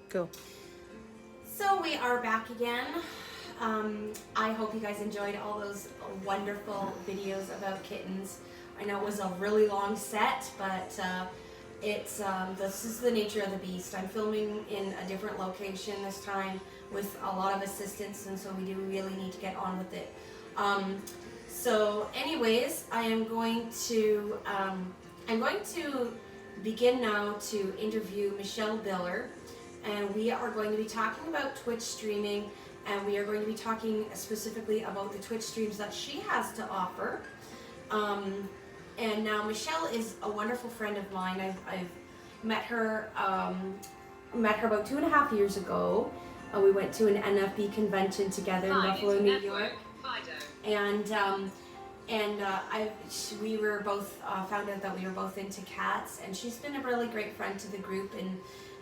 Go. So we are back again. I hope you guys enjoyed all those wonderful videos about kittens. I know it was a really long set, but this is the nature of the beast. I'm filming in a different location this time with a lot of assistance, and so we do really need to get on with it. So anyways, I'm going to begin now to interview Michelle Biller, and we are going to be talking about Twitch streaming, and we are going to be talking specifically about the Twitch streams that she has to offer. And now Michelle is a wonderful friend of mine. I've met her about 2.5 years ago. We went to an NFB convention together in Buffalo, New York, we were both found out that we were both into cats, and she's been a really great friend to the group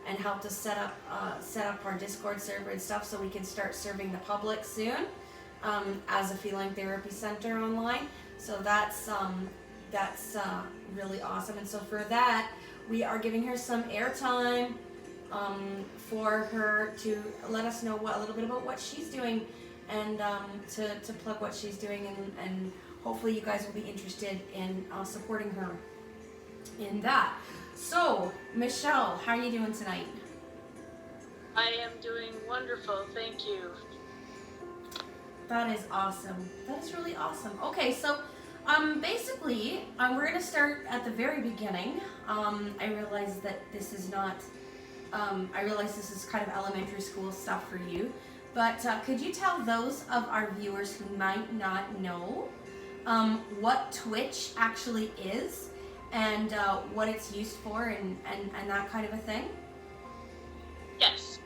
and helped us set up our Discord server and stuff so we can start serving the public soon as a feline therapy center online. So that's really awesome. And so for that, we are giving her some airtime for her to let us know a little bit about what she's doing, and to plug what she's doing, and hopefully you guys will be interested in supporting her in that. So, Michelle, how are you doing tonight? I am doing wonderful, thank you. That is awesome. That is really awesome. Okay, so basically, we're going to start at the very beginning. I realize that this is not, I realize this is kind of elementary school stuff for you, but could you tell those of our viewers who might not know what Twitch actually is, and what it's used for, and that kind of a thing? Yes.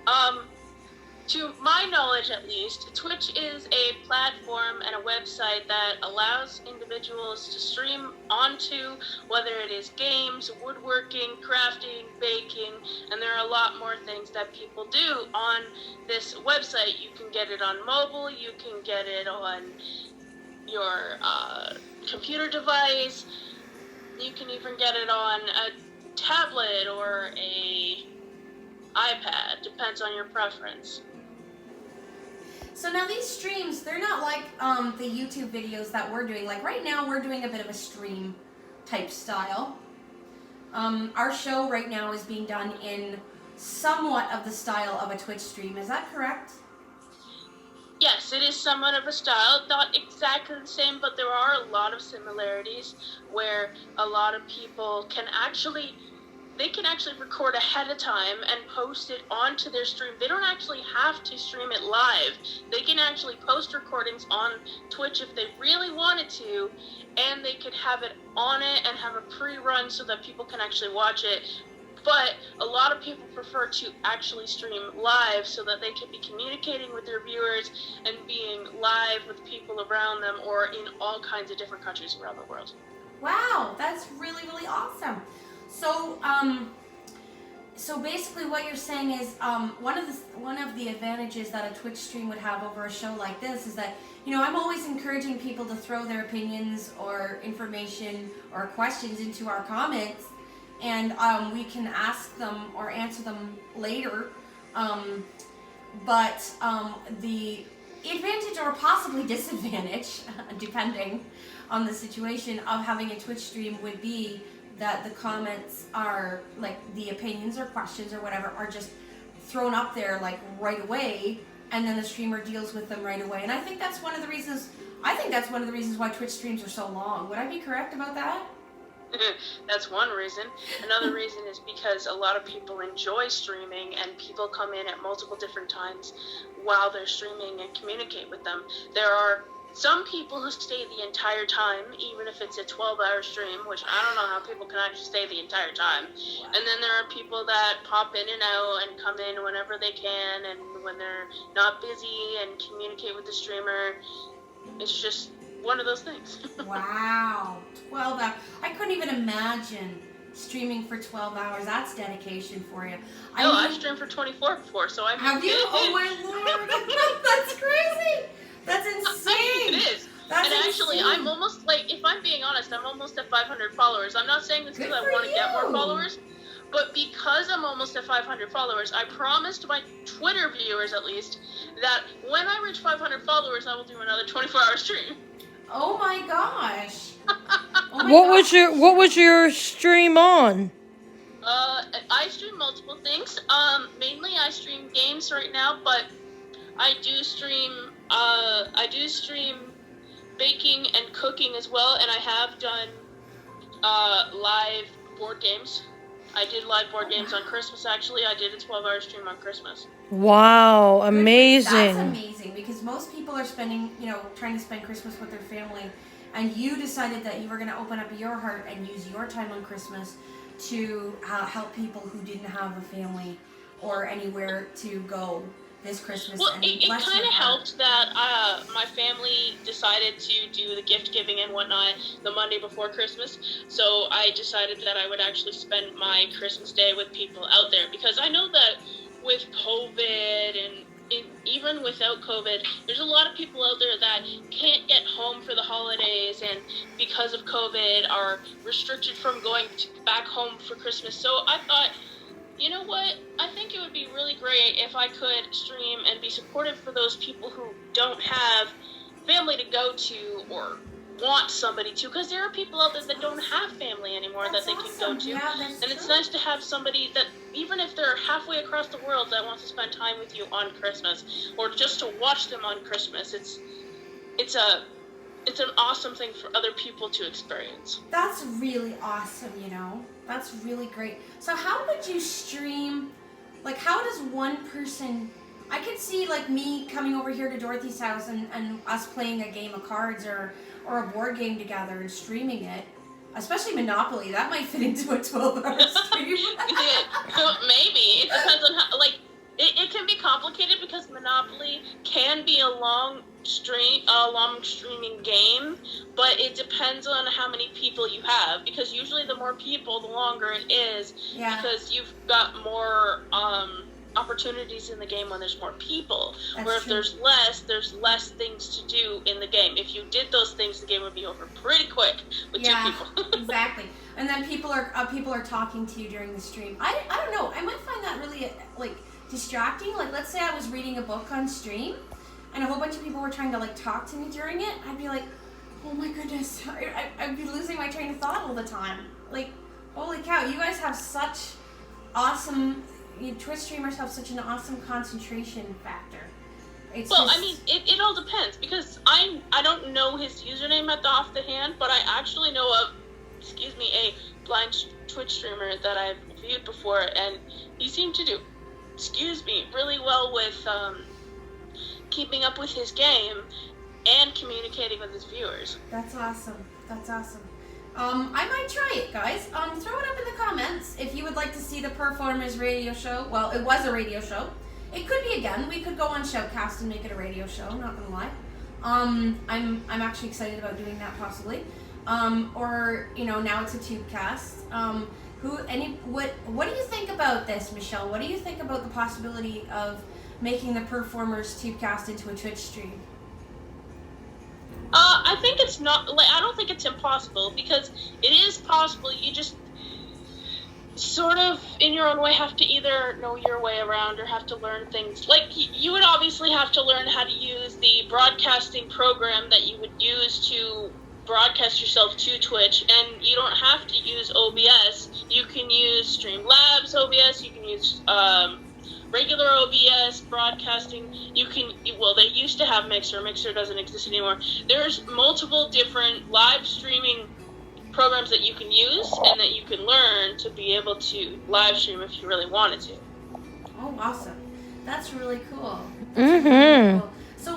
To my knowledge, at least, Twitch is a platform and a website that allows individuals to stream onto, whether it is games, woodworking, crafting, baking, and there are a lot more things that people do on this website. You can get it on mobile, you can get it on your computer device, you can even get it on a tablet or a iPad, depends on your preference. So now these streams, they're not like the YouTube videos that we're doing. Like right now we're doing a bit of a stream type style. Our show right now is being done in somewhat of the style of a Twitch stream. Is that correct? Yes, it is somewhat of a style, not exactly the same, but there are a lot of similarities where a lot of people can actually record ahead of time and post it onto their stream. They don't actually have to stream it live. They can actually post recordings on Twitch if they really wanted to, and they could have it on it and have a pre-run so that people can actually watch it. But a lot of people prefer to actually stream live so that they can be communicating with their viewers and being live with people around them or in all kinds of different countries around the world. Wow, that's really, really awesome. So, so basically what you're saying is one of the advantages that a Twitch stream would have over a show like this is that, you know, I'm always encouraging people to throw their opinions or information or questions into our comments, and we can ask them or answer them later. But the advantage or possibly disadvantage, depending on the situation, of having a Twitch stream would be that the comments are, like, the opinions or questions or whatever are just thrown up there like right away, and then the streamer deals with them right away. And I think that's one of the reasons why Twitch streams are so long. Would I be correct about that? That's one reason. Another reason is because a lot of people enjoy streaming, and people come in at multiple different times while they're streaming and communicate with them. There are some people who stay the entire time, even if it's a 12-hour stream, which I don't know how people can actually stay the entire time. Wow. And then there are people that pop in and out and come in whenever they can, and when they're not busy, and communicate with the streamer. It's just one of those things. Wow, 12 hours. I couldn't even imagine streaming for 12 hours. That's dedication for you. I've streamed for 24 before, so I mean... Have you? Oh my lord, that's crazy. That's insane. I mean, it is. That's and actually, insane. I'm almost, like, if I'm being honest, I'm almost at 500 followers. I'm not saying this because I want to get more followers, But because I'm almost at 500 followers, I promised my Twitter viewers, at least, that when I reach 500 followers, I will do another 24-hour stream. Oh my gosh. Oh my What was your stream on? I stream multiple things. Mainly I stream games right now, but I do stream baking and cooking as well, and I have done live board games. I did live board games on Christmas, actually. I did a 12-hour stream on Christmas. Wow, amazing. That's amazing, because most people are trying to spend Christmas with their family, and you decided that you were going to open up your heart and use your time on Christmas to help people who didn't have a family or anywhere to go this Christmas. Well, and it kind of helped that my family decided to do the gift giving and whatnot the Monday before Christmas. So I decided that I would actually spend my Christmas day with people out there, because I know that with COVID and even without COVID, there's a lot of people out there that can't get home for the holidays, and because of COVID are restricted from going back home for Christmas. So I thought, you know what? I think it would be really great if I could stream and be supportive for those people who don't have family to go to or want somebody to, because there are people out there that don't have family anymore that they can go to. Yeah, and it's nice to have somebody that, even if they're halfway across the world, that wants to spend time with you on Christmas, or just to watch them on Christmas. It's an awesome thing for other people to experience. That's really awesome, That's really great. So how would you stream, like, how does one person, I could see, like, me coming over here to Dorothy's house and us playing a game of cards or a board game together and streaming it, especially Monopoly. That might fit into a 12-hour stream. Maybe. It depends on how, like, it can be complicated, because Monopoly can be a long streaming game, but it depends on how many people you have, because usually the more people, the longer it is, because you've got more opportunities in the game when there's more people. Where if there's less things to do in the game. If you did those things, the game would be over pretty quick with two people. Exactly. And then people are talking to you during the stream. I don't know. I might find that really distracting. Like, let's say I was reading a book on stream, and a whole bunch of people were trying to talk to me during it. I'd be like, oh my goodness, I'd be losing my train of thought all the time. Like, holy cow, you guys have such awesome. Twitch streamers have such an awesome concentration factor. I mean, it all depends, because I don't know his username off the hand, but I actually know a blind Twitch streamer that I've viewed before, and he seemed to do, really well with keeping up with his game and communicating with his viewers. That's awesome. I might try it, guys. Throw it up in the comments if you would like to see the Performers radio show. Well, it was a radio show. It could be again. We could go on Shoutcast and make it a radio show. Not gonna lie. I'm actually excited about doing that possibly. Or now it's a Tubecast. What do you think about this, Michelle? What do you think about the possibility of making the Performers Tubecast into a Twitch stream? I think it's not, I don't think it's impossible, because it is possible. You just sort of, in your own way, have to either know your way around or have to learn things. Like, you would obviously have to learn how to use the broadcasting program that you would use to broadcast yourself to Twitch, and you don't have to use OBS. You can use Streamlabs OBS, you can use regular OBS broadcasting. They used to have Mixer doesn't exist anymore. There's multiple different live streaming programs that you can use and that you can learn to be able to live stream if you really wanted to. Oh, awesome. That's really cool. Mm-hmm. Cool. So,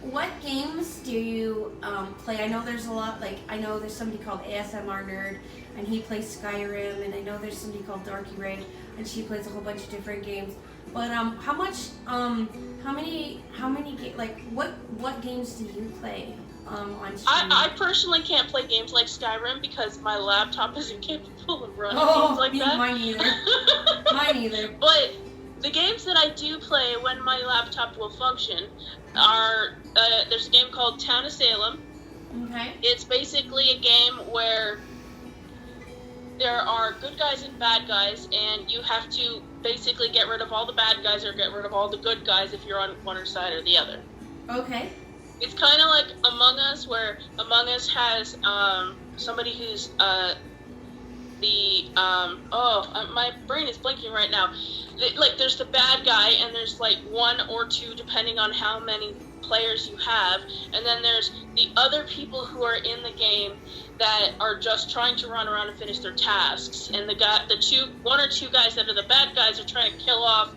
what games do you play? I know there's a lot, I know there's somebody called ASMR Nerd, and he plays Skyrim, and I know there's somebody called Darky Ray, and she plays a whole bunch of different games. But what games do you play on stream? I personally can't play games like Skyrim because my laptop isn't capable of running games like that. Mine either. But the games that I do play when my laptop will function are, there's a game called Town of Salem. Okay. It's basically a game where there are good guys and bad guys, and you have to basically get rid of all the bad guys or get rid of all the good guys if you're on one side or the other. Okay. It's kind of like Among Us, where Among Us has somebody who's my brain is blanking right now. Like, there's the bad guy, and there's like one or two, depending on how many players you have, and then there's the other people who are in the game that are just trying to run around and finish their tasks, and one or two guys that are the bad guys are trying to kill off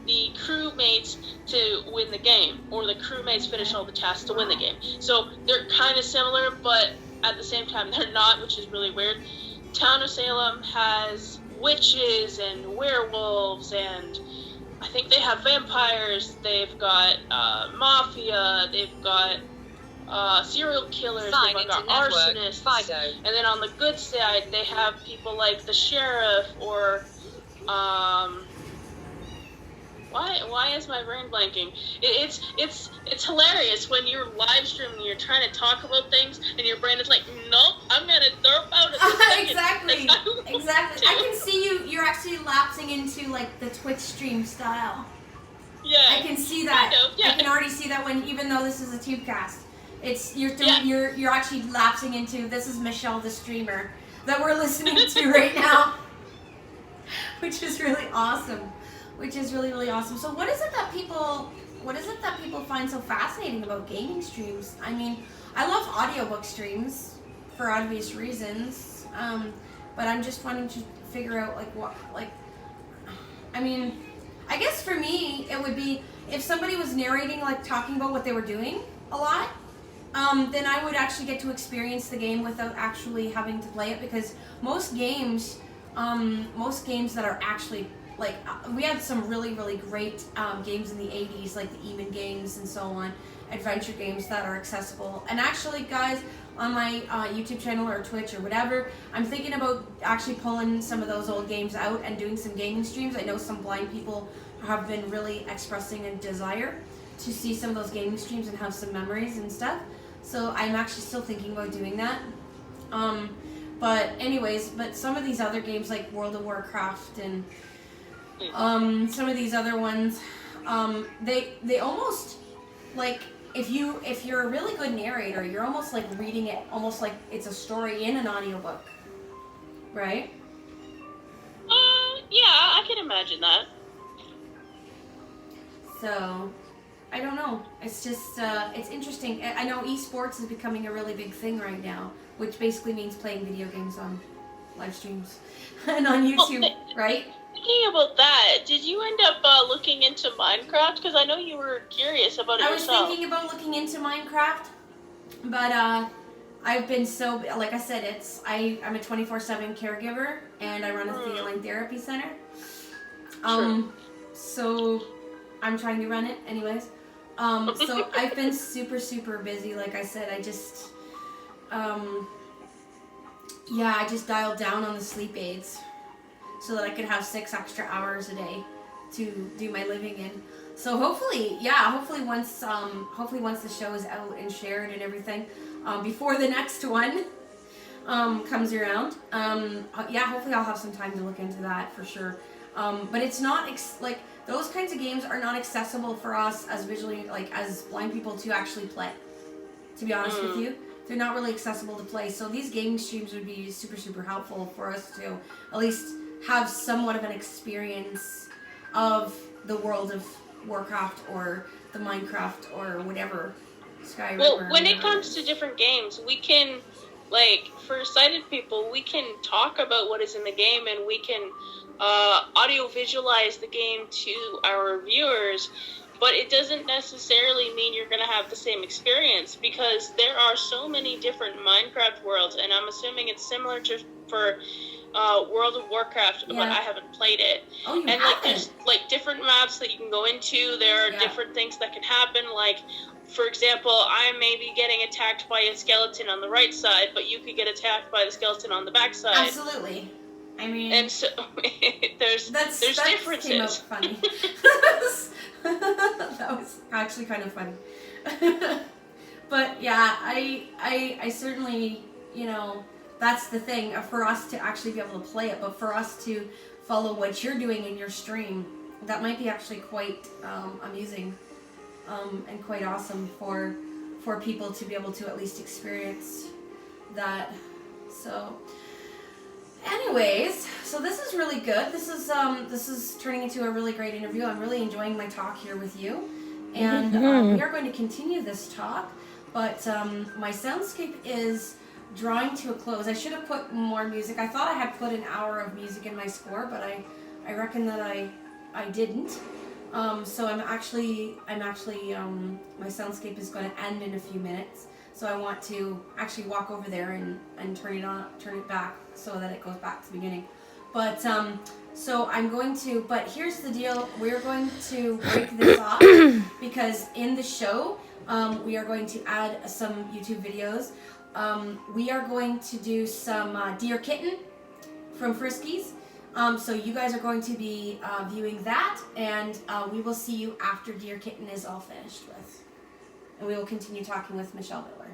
the crewmates to win the game, or the crewmates finish all the tasks to win the game. So they're kind of similar, but at the same time they're not, which is really weird. Town of Salem has witches and werewolves, and I think they have vampires. They've got mafia. They've got serial killers. They've got arsonists. And then on the good side, they have people like the sheriff or Why is my brain blanking? It's hilarious when you're live streaming and you're trying to talk about things and your brain is like, nope, I'm gonna throw out a second. Exactly. I can see you're actually lapsing into like the Twitch stream style. Yeah. I can see that. Kind of, yeah. I can already see that even though this is a tubecast. You're actually lapsing into, this is Michelle the streamer that we're listening to right now. Which is really awesome. Which is really, really awesome. So what is it that people find so fascinating about gaming streams? I mean, I love audiobook streams for obvious reasons. But I'm just wanting to figure out I guess for me it would be if somebody was narrating, like talking about what they were doing a lot, then I would actually get to experience the game without actually having to play it, because most games that are actually we had some really, really great games in the 80s, like the Eamon games and so on, adventure games that are accessible. And actually, guys, on my YouTube channel or Twitch or whatever, I'm thinking about actually pulling some of those old games out and doing some gaming streams. I know some blind people have been really expressing a desire to see some of those gaming streams and have some memories and stuff. So I'm actually still thinking about doing that. But some of these other games like World of Warcraft and some of these other ones, they almost, like, if you're a really good narrator, you're almost like reading it almost like it's a story in an audiobook, right? Yeah, I can imagine that. So, I don't know. It's just, it's interesting. I know esports is becoming a really big thing right now, which basically means playing video games on live streams and on YouTube, right? Thinking about that, did you end up looking into Minecraft? Because I know you were curious about it yourself. I was thinking about looking into Minecraft, but I've been so, like I said, I'm a 24/7 caregiver, and I run a feeling therapy center. So I'm trying to run it anyways. So I've been super, super busy. Like I said, I just dialed down on the sleep aids so that I could have 6 extra hours a day to do my living in. So hopefully once the show is out and shared and everything, before the next one comes around, hopefully I'll have some time to look into that for sure. But it's not like those kinds of games are not accessible for us as as blind people to actually play. To be honest with you, they're not really accessible to play. So these gaming streams would be super, super helpful for us to at least have somewhat of an experience of the World of Warcraft or the Minecraft or whatever. Skyrim. Well, when it comes to different games, we can, for sighted people, we can talk about what is in the game, and we can audio visualize the game to our viewers, but it doesn't necessarily mean you're going to have the same experience, because there are so many different Minecraft worlds, and I'm assuming it's similar for World of Warcraft, but I haven't played it. Oh, you and haven't? There's different maps that you can go into. There are different things that can happen. Like, for example, I may be getting attacked by a skeleton on the right side, but you could get attacked by the skeleton on the back side. Absolutely. I mean, and so there's differences. Came out funny. That was actually kind of funny. But yeah, I certainly, that's the thing, for us to actually be able to play it, but for us to follow what you're doing in your stream, that might be actually quite amusing and quite awesome for people to be able to at least experience that. So anyways, so this is really good. This is turning into a really great interview. I'm really enjoying my talk here with you, and we are going to continue this talk, but my soundscape is drawing to a close. I should have put more music. I thought I had put an hour of music in my score, but I reckon that I didn't. So I'm actually my soundscape is going to end in a few minutes. So I want to actually walk over there and turn it back so that it goes back to the beginning. But so I'm going to, but here's the deal. We're going to break this off because in the show, we are going to add some YouTube videos. We are going to do some Dear Kitten from Friskies. So you guys are going to be viewing that, and we will see you after Dear Kitten is all finished with. And we will continue talking with Michelle Miller.